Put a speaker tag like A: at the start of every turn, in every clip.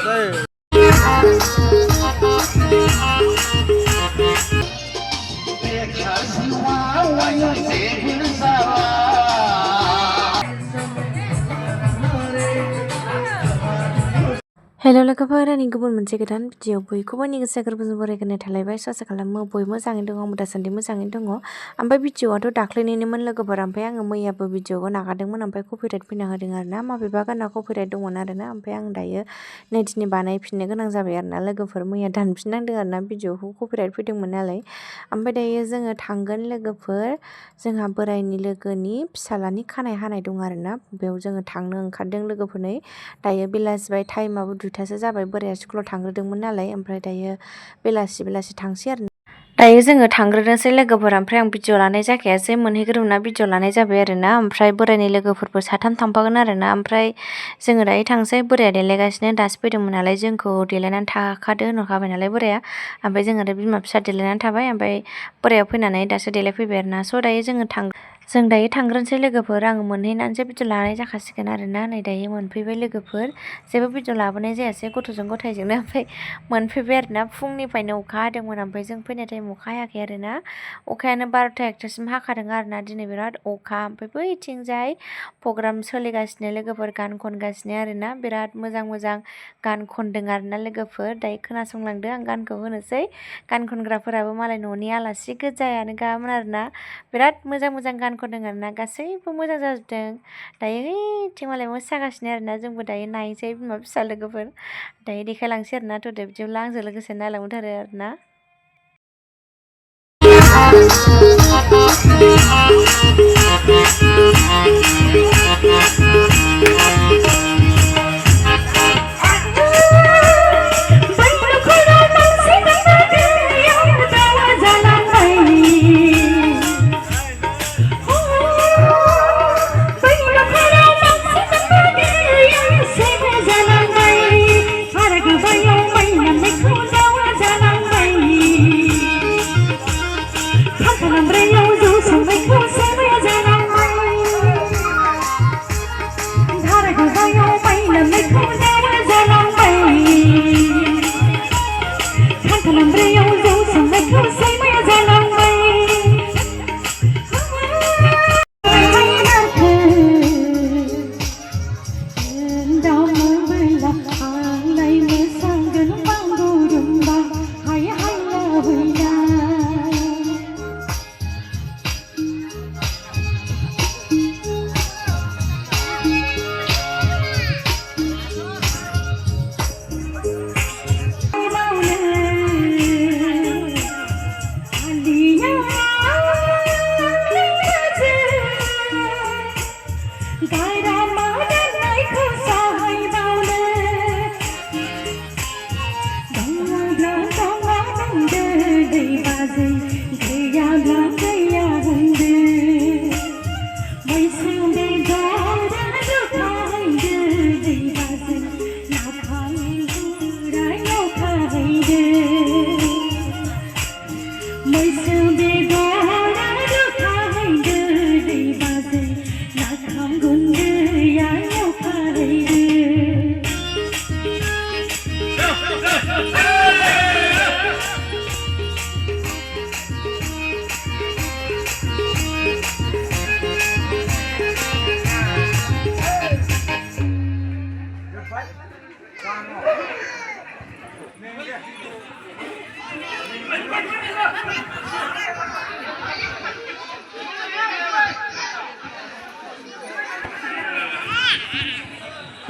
A: đây
B: hello' लोगोफोर आंनि गुबुन मोनसे गोदान भिडिअ बयखौबो आंनि गोसो गोरबोजों बरायग्रोनाय थालायबाय आसा खालामो बयबो मोजाङै दङ आंबो दासान्दि मोजाङै दङ ओमफ्राय भिडिअआथ' दाख्लैनिनोमोन लोगोफोर ओमफ्राय आङो मैयाबो भिडिअखौ नागारदोंमोन ओमफ्राय कपिराइट फैना होदों आरोना माबेबा गाना कपिराइट दंमोन आरोना ओमफ्राय आं दायो नै दिनै बानायफिननो गोनां जाबाय आरोना लोगोफोर मैया दानफिननांदों आरोना भिडिअखौ कपिराइट फैदोंमोन नालाय ओमफ्राय दायो जोङो थांगोन लोगोफोर जोंहा बोरायनि लोगोनि फिसालानि खानाय हानाय दं आरोना बेयाव जोङो थांनो ओंखारदों लोगोफोरनै दायो बेलासिबाय टाइमाबो दुइथासो जाबाय बोराया स्कुलाव थांग्रोदोंमोन नालाय ओमफ्राय दायो बेलासि थांसै आरो दायो जोङो थांग्रोनोसै लोगोफोर ओमफ्राय आं भिडिअ लानाय जाखायासै मोनहैग्रोमोना भिडिअ लानाय जाबाय आरोना ओमफ्राय बोरायनि लोगोफोरबो साथाम थांफागोन आरोना ओमफ्राय जोङो दायो थांसै बोराया देलायगासिनो दासो फैदोंमोन नालाय जोंखौ देलायनानै थाखादो होनहरखाबाय नालाय बोराया ओमफ्राय जोङो आरो बिमा फिसा देलायनानै थाबाय ओमफ्राय बोराया फैनानै दासो देलायफैबाय आरोना स' दायो जों दायो थांग्रोनोसै लोगोफोर आङो मोनहैनानैसो भिडिअ लानाय जाखासिगोन आरोना नै दायो मोनफैबाय लोगोफोर जेबो भिडिअ लाबोनाय जायासै गथ'जों गथायजोंनो ओमफ्राय मोनफैबाय आरोना फुंनिफ्रायनो अखा हादोंमोन ओमफ्राय जों फैनाय टाइम अखा हायाखै आरोना अखायानो 12ता 1तासिम हाखादों आरोना दिनै बिराद अखा ओमफ्राय बैथिंजाय प्रग्राम सोलिगासिनो लोगोफोर गान खनगासिनो आरोना बिराद मोजां गान खनदों आरोना लोगोफोर दायो खोनासंलांदो आं गानखौ होनोसै गान खनग्राफोराबो मालाय न'नि आलासि गोजायानो गामोन आरोना बिराद मोजां गान खनदों आरोना गासैबो मोजां जाजोबदों दायो ओइथिं मालाय मोसागासिनो आरोना जोंबो दायो नायनोसै बिमा फिसा लोगोफोर दायो देखायलांसै आरोना थ'दो बिदिब्ला आंजों लोगोसे नायलांबाय थारो आरोना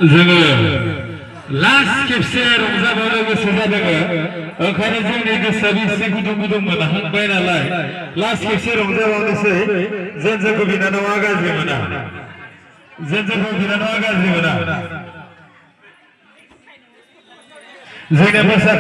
C: जोङो लास्ट खेबसे रंजाबावनो गोसो जादों ओंखायनो जोंनि गोसोआबो एसे गुदुं मोनहांबाय नालाय लास्ट खेबसे रंजाबावनोसै जेन जोंखौ बिनानावा गाज्रि मोना जोंना मोसा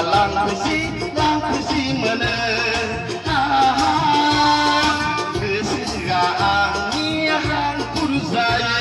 A: लांखोसि लांखोसि मोनो गोसोआ आंनि हांखुर जायो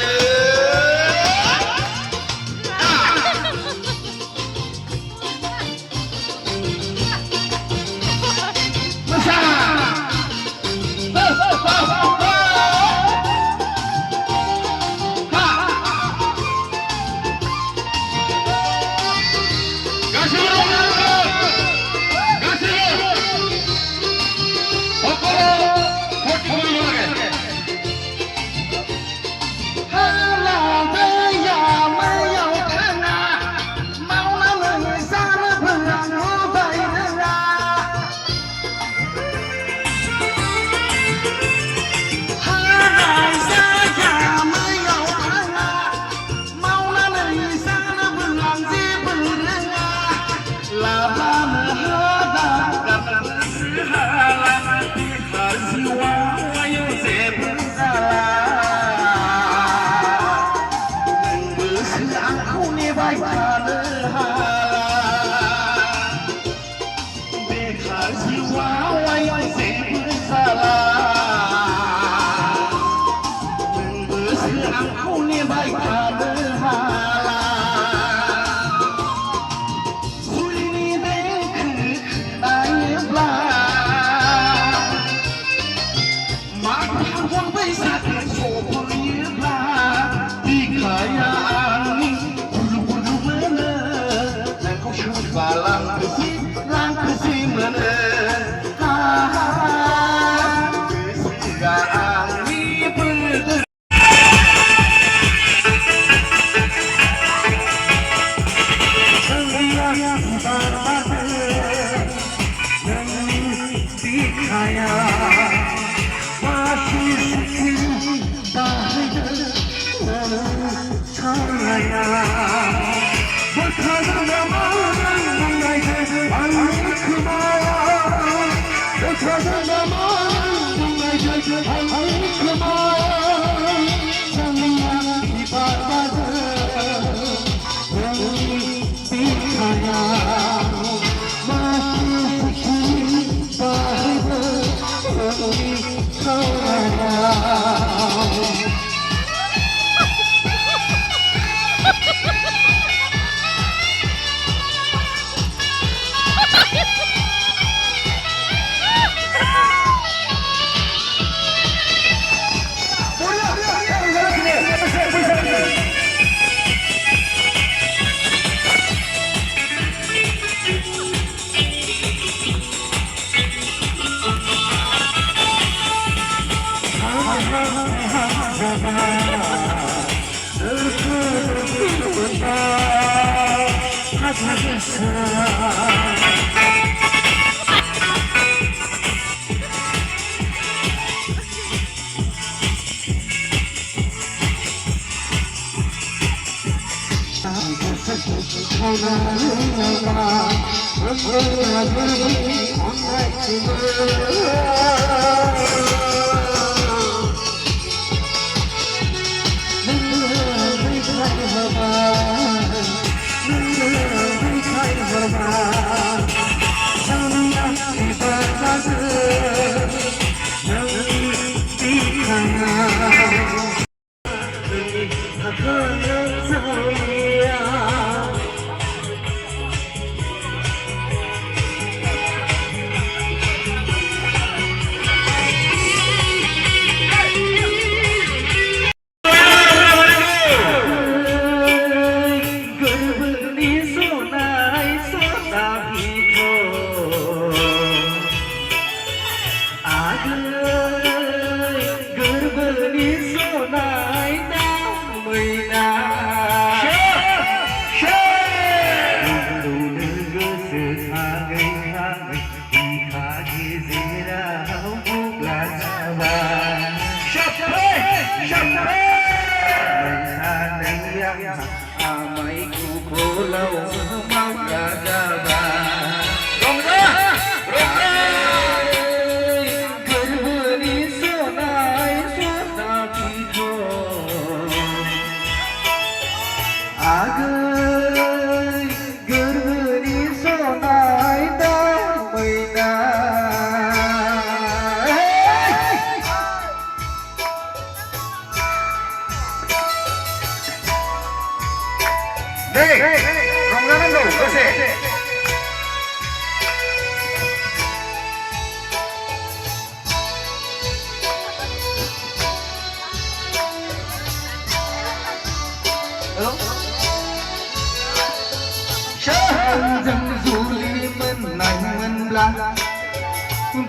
A: मोनब्ला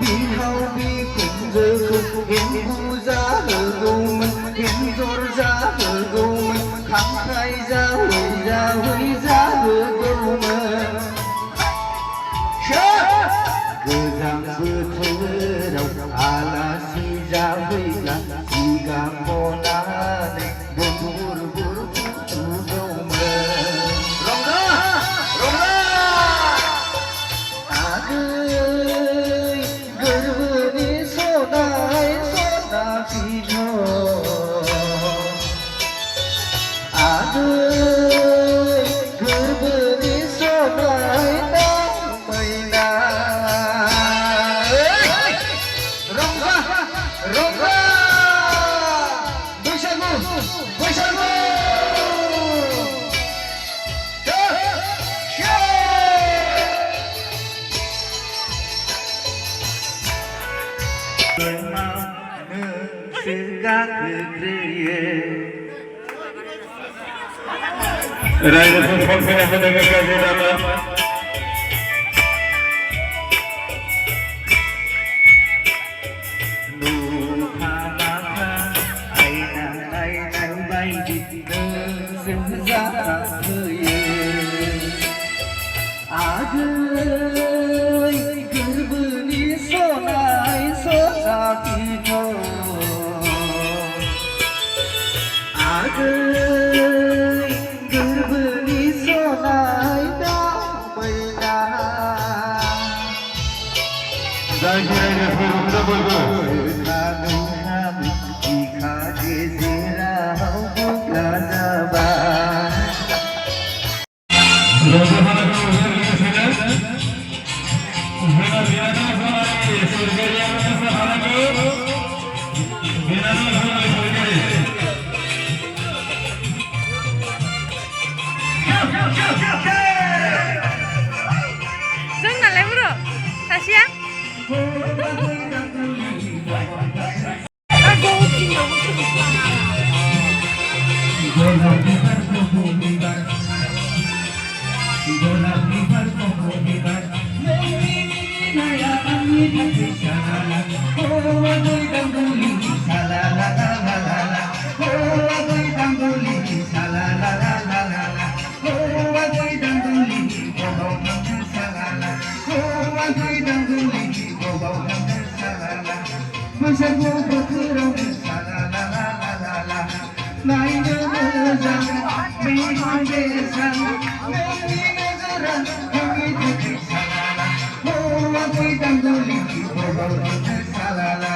A: बिहाव बिखुनजोखौ एम्बु जाहोगौमोन एन्जर जाहोगौमोन खांख्राइ जावै जावै जाहोगौमोन गोजां बोथोराव आलासि जाफैब्ला जिगाब बनानै बुर बुर फुदौमोन आगै गोरबोनि सनाय सना बिन' आगै गोरबोनि सनाय मैना रंजा बैसागु बैसागु
C: रायजो समफोरखौ होनो गाज्रि नामा
A: आगै गोरबोनि सनाय सना बिन' आगै गोरबोनि सनाय दावबायना
C: जायखि रायजोफोर रंजा बयबो
A: बिखा गेजेराव बुगा जाबाय
C: रंजाफानायखौ लोगोसेनो जोंना बिनानाव जानानै सरकारिया मोसाफानायखौ बिनानाव जानानै सरकारि
B: जोंनालाय बर' सासेया
A: बैसागु बोथोराव नायनो मोजां मेगन बेरसां नोंनि नोजोरा आंनि थाखाय सालाला हौवा गैदांगुलि बबाव थांनो सालाला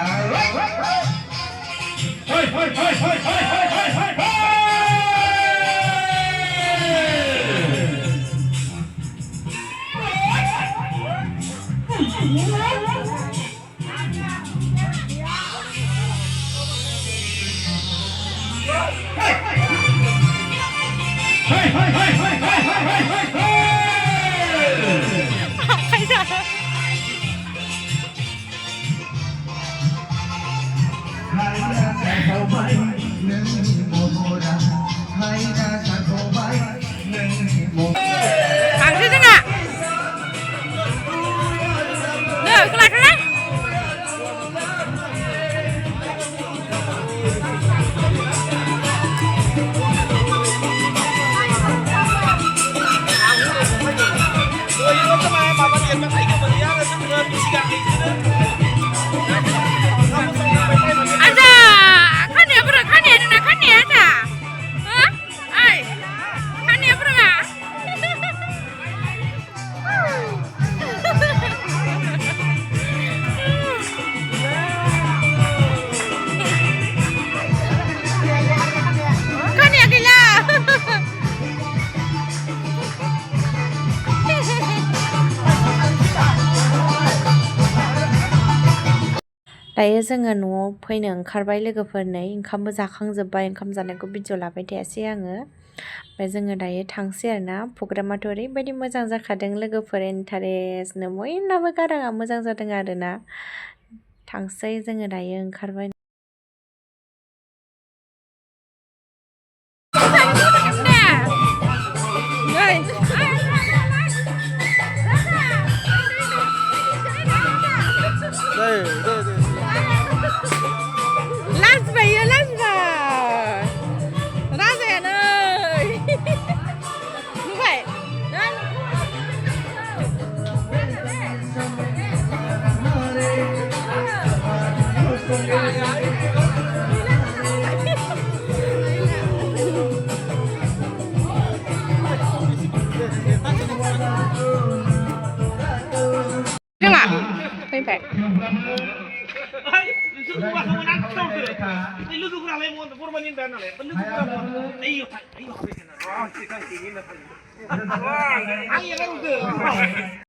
A: दायो जोङो न'आव फैनो ओंखारबाय लोगोफोरनै ओंखामबो जाखांजोब्बाय ओंखाम जानायखौ भिडिअ लाबाय थायासै आङो ओमफ्राय जोङो दायो थांसै आरोना प्रग्रामाथ' ओरैबायदि मोजां जाखादों लोगोफोर इन्टारेस्टनो बयनाबो गाराङा मोजां जादों आरोना थांसै जोङो दायो ओंखारबाय
D: लोगोफोरालाय